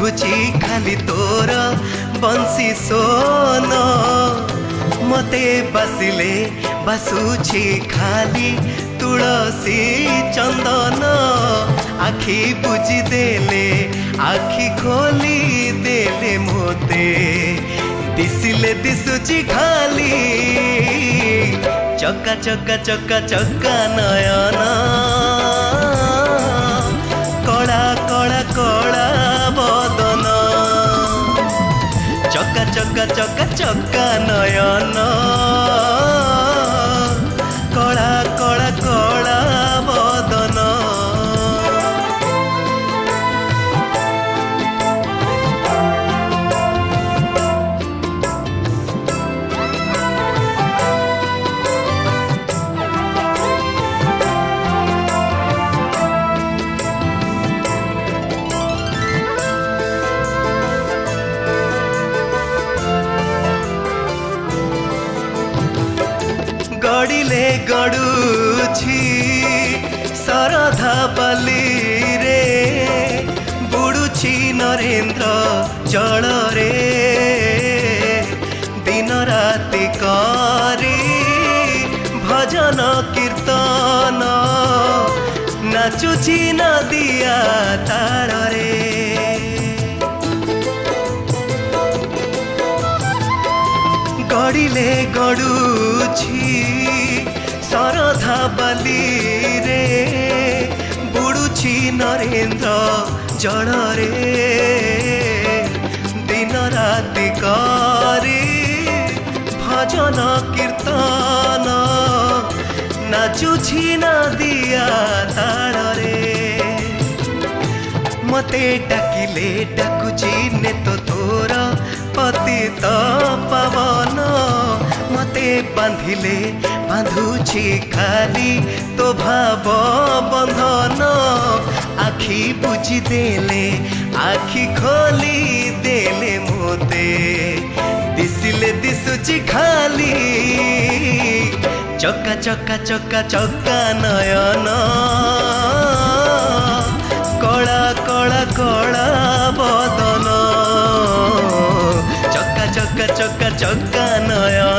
शुभुची खाली तोर बंसी सोन मते बासिले बासुची खाली तुलसी चंदन आखि बुझी देले आखि खोली देले मोते दिसिले दिसुची खाली चक्का चक्का चक्का चक्का नयन कड़ा कड़ा कड़ा बदन चक्का चक्का चक्का चक्का नयन कड़ा कड़ा कड़ा बदन गड़िले गड़ुछि शरधा बाली रे बुड़ुछि नरेंद्र जल रे दिन राति करी भजन कीर्तन नाचुछि नदिया ताल रे गड़िले गड़ुछि शरधा बाली रे बुड़ुछि नरेंद्र जल रे दिन राति करी भजन कीर्तन नाचुछि नदिया ताल रे मते डाकिले डाकुछि ने तो तोर पतित पावन मते बांधिले बांधुछि खाली तो भाव बंधन आखि बुझी देले आखि खोली देले मोते दिसिले दिसुछि खाली चक्का चक्का चक्का चक्का नयन कड़ा कड़ा कड़ा बदन चक्का चक्का चक्का चक्का नयन